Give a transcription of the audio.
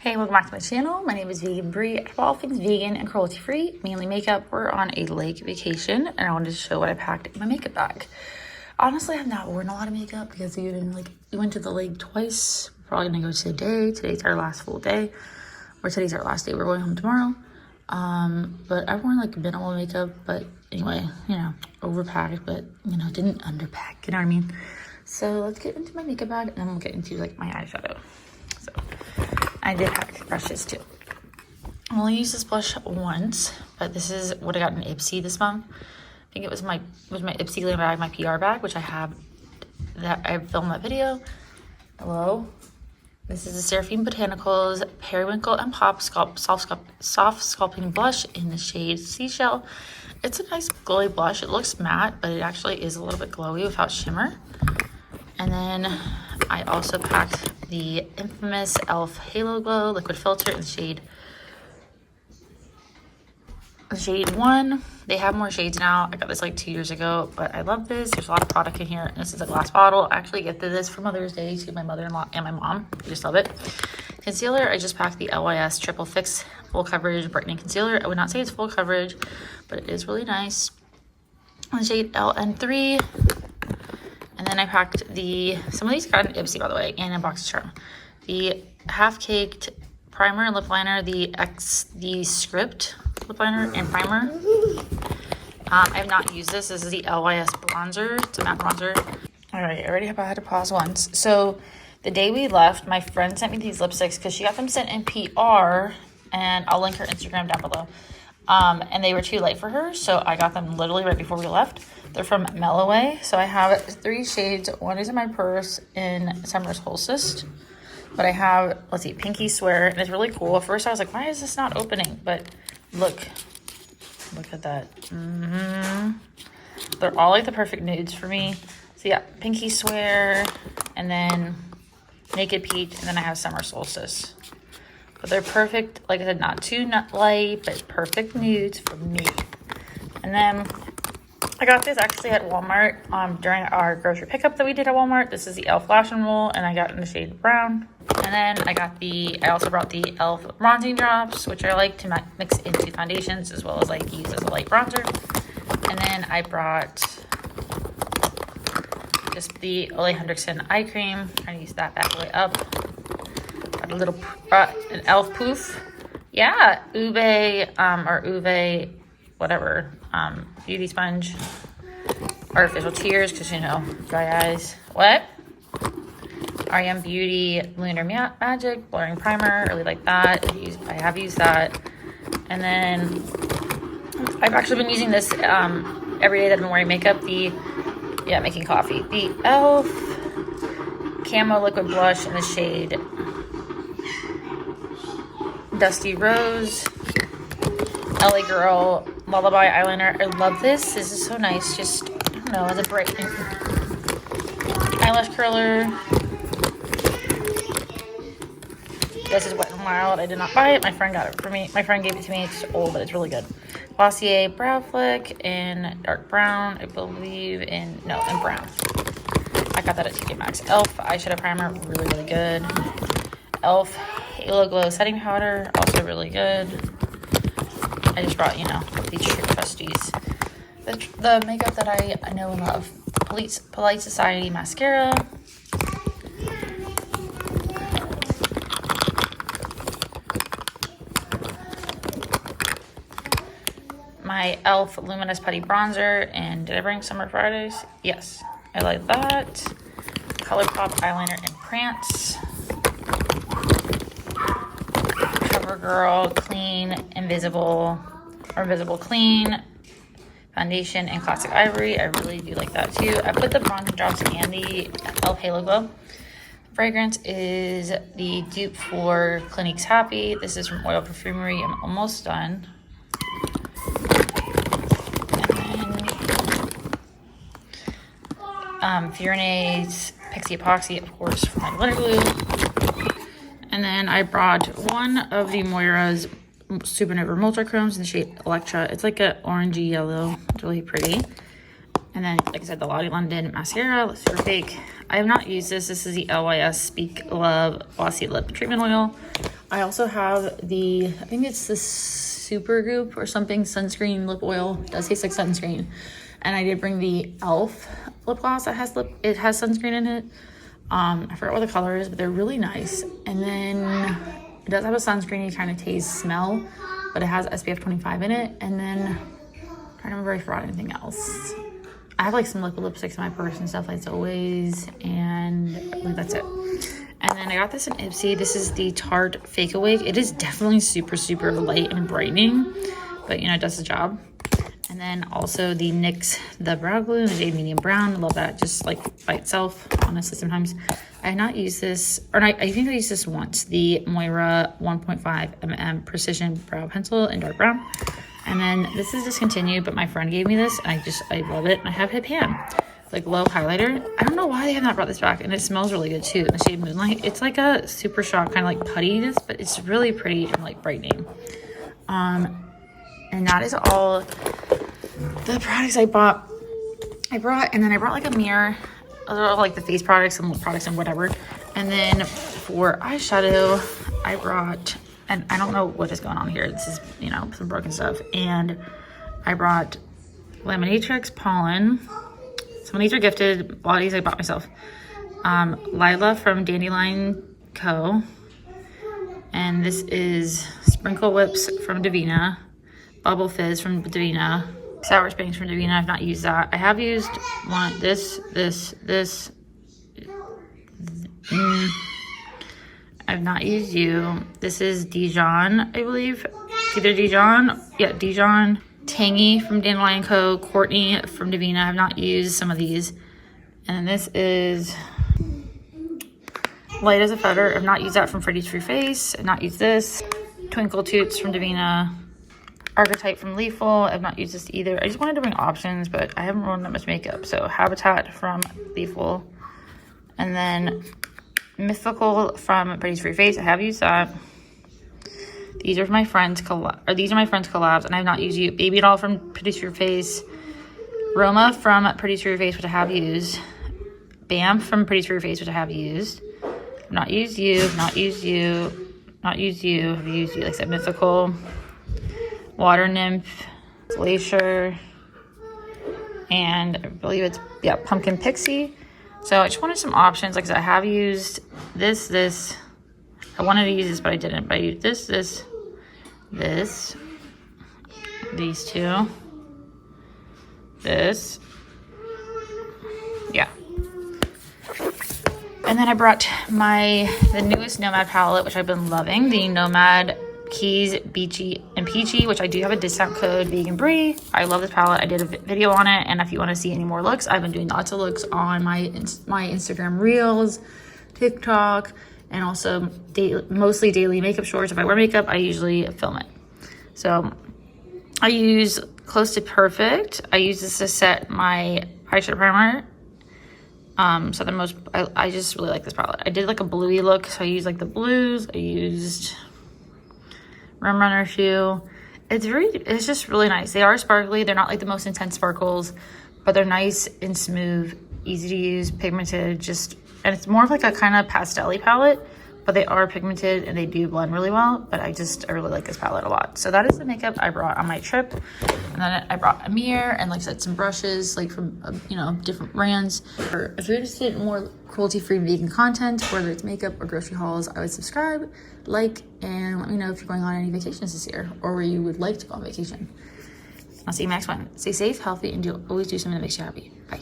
Hey, welcome back to my channel. My name is Vegan Brie. I have all things vegan and cruelty free, mainly makeup. We're on a lake vacation and I wanted to show what I packed in my makeup bag. Honestly, I have not worn a lot of makeup because we went to the lake twice. We're probably gonna go today. Today's our last full day, or today's our last day. We're going home tomorrow. But I've worn like minimal makeup, but anyway, overpacked, but didn't underpack, you know what I mean? So let's get into my makeup bag and then we'll get into like my eyeshadow. So I did pack brushes too. I only used this blush once, but this is what I got in Ipsy this month. I think it was my Ipsy glam bag, my PR bag, which I have, that I filmed that video. Hello. This is the Seraphine Botanicals Periwinkle and Pop Soft Sculpting Blush in the shade Seashell. It's a nice glowy blush. It looks matte, but it actually is a little bit glowy without shimmer. And then I also packed the infamous e.l.f. Halo Glow Liquid Filter in the shade 1. They have more shades now. I got this like 2 years ago, but I love this. There's a lot of product in here. This is a glass bottle. I actually gifted this for Mother's Day to my mother-in-law and my mom. I just love it. Concealer, I just packed the LYS Triple Fix Full Coverage Brightening Concealer. I would not say it's full coverage, but it is really nice. In the shade LN3. And then I packed some of these got in Ipsy, by the way, and in BoxyCharm. The Half-Caked Primer and Lip Liner, the Script Lip Liner and Primer. I have not used this. This is the LYS Bronzer. It's a matte bronzer. All right, I already have had to pause once. So the day we left, my friend sent me these lipsticks because she got them sent in PR, and I'll link her Instagram down below. And they were too light for her, so I got them literally right before we left. They're from Melloway. So I have 3 shades. One is in my purse in Summer Solstice. But I have, let's see, Pinky Swear. And it's really cool. At first I was like, why is this not opening? But look at that. They're all like the perfect nudes for me. So yeah, Pinky Swear, and then Naked Peach, and then I have Summer Solstice. But they're perfect, like I said, not too light, but perfect nudes for me. And then I got this actually at Walmart during our grocery pickup that we did at Walmart. This is the e.l.f. Lash and Roll, and I got in the shade brown. And then I also brought the e.l.f. bronzing drops, which I like to mix into foundations as well as like use as a light bronzer. And then I brought just the Ole Hendrickson eye cream. Trying to use that back way up. Got a little an e.l.f. poof. Yeah, Ube or Uve, whatever. Beauty sponge, artificial tears, because dry eyes. What? REM Beauty Lunar Magic blurring primer. Really like that. I have used that. And then I've actually been using this every day that I've been wearing makeup. Making coffee. The e.l.f. Camo Liquid Blush in the shade Dusty Rose. LA Girl Lullaby Eyeliner. I love this. This is so nice. Just, I don't know, as a bright eyelash curler. This is Wet n Wild. I did not buy it. My friend got it for me. My friend gave it to me. It's old, but it's really good. Glossier Brow Flick in dark brown. I believe in brown. I got that at TJ Maxx. e.l.f. eyeshadow primer. Really, really good. e.l.f. Halo Glow setting powder. Also really good. I just brought, these true trustees. The makeup that I know and love. Polite Society mascara. My e.l.f. Luminous Putty Bronzer. And did I bring Summer Fridays? Yes, I like that. ColourPop eyeliner in Prance. CoverGirl Clean Invisible Clean foundation in Classic Ivory. I really do like that too. I put the bronzing drops and the e.l.f. Halo Glow. Fragrance is the dupe for Clinique's Happy. This is from Oil Perfumery. I'm almost done. And then Fiorene's Pixie Epoxy, of course, for my glitter glue. And then I brought one of the Moira's Supernova Multichromes in the shade Electra. It's like an orangey yellow. It's really pretty. And then, like I said, the Lottie London mascara, super fake. I have not used this. This is the LYS Speak Love Glossy Lip Treatment Oil. I also have the, I think it's the Super Goop or something sunscreen lip oil. It does taste like sunscreen. And I did bring the e.l.f. lip gloss that has it has sunscreen in it. I forgot what the color is, but they're really nice. And then it does have a sunscreeny kind of taste smell, but it has SPF 25 in it. And then I'm trying to remember if I brought anything else. I have like some liquid lipsticks in my purse and stuff like always, and I believe that's it. And then I got this in Ipsy. This is the Tarte Fake Awake. It is definitely super, super light and brightening, but you know, it does the job. And then also the NYX The Brow Glue, the Jade Medium Brown. I love that just like by itself, honestly, sometimes. I have not used this, or I think I used this once. The Moira 1.5 mm Precision Brow Pencil in dark brown. And then this is discontinued, but my friend gave me this, and I love it. And I have Hip Hand, like low highlighter. I don't know why they have not brought this back, and it smells really good too. In the shade Moonlight, it's like a super shock kind of like puttiness, but it's really pretty and like brightening. And that is all the products I brought, and then I brought like a mirror, like the face products and lip products and whatever. And then for eyeshadow, I brought, and I don't know what is going on here. This is, you know, some broken stuff. And I brought Laminatrix Pollen. Some of these are gifted. A lot of these I bought myself. Lila from Dandelion Co. And this is Sprinkle Whips from Davina. Bubble Fizz from Davina. Sour Spanks from Davina. I've not used that. I have used one, this. I've not used you. This is Dijon, I believe. It's either Dijon. Yeah, Dijon. Tangy from Dandelion Co. Courtney from Davina. I've not used some of these. And this is Light as a Feather. I've not used that from Freddy's Free Face. I've not used this. Twinkle Toots from Davina. Archetype from Lethal. I've not used this either. I just wanted to bring options, but I haven't worn that much makeup. So Habitat from Lethal. And then Mythical from Freddy's Free Face. I have used that. These are my friends' collabs, and I have not used you. Baby Doll from Pretty Free Face. Roma from Pretty Free Face, which I have used. Bam from Pretty Free Face, which I have used. I've not used you. Not used you. Not used you. Have used you. Like I said, Mythical. Water Nymph. Glacier. And I believe it's, yeah, Pumpkin Pixie. So I just wanted some options. Like I said, I have used this. I wanted to use this, but I didn't. But I used this, these two, this, yeah. And then I brought the newest Nomad palette, which I've been loving, the Nomad Keys Beachy and Peachy, which I do have a discount code Vegan Brie. I love this palette. I did a video on it, and if you want to see any more looks, I've been doing lots of looks on my Instagram Reels, TikTok, and also mostly daily makeup shorts. If I wear makeup, I usually film it. So I use Close to Perfect. I use this to set my eyeshadow primer. So I just really like this palette. I did like a bluey look, so I used like the blues. I used Rum Runner Shoe. It's just really nice. They are sparkly. They're not like the most intense sparkles, but they're nice and smooth, easy to use, pigmented, and it's more of like a kind of pastel-y palette, but they are pigmented and they do blend really well. But I really like this palette a lot. So that is the makeup I brought on my trip. And then I brought a mirror and, like I said, some brushes, like from, different brands. Or if you're interested in more cruelty-free vegan content, whether it's makeup or grocery hauls, I would subscribe, like, and let me know if you're going on any vacations this year or where you would like to go on vacation. I'll see you next one. Stay safe, healthy, and always do something that makes you happy. Bye.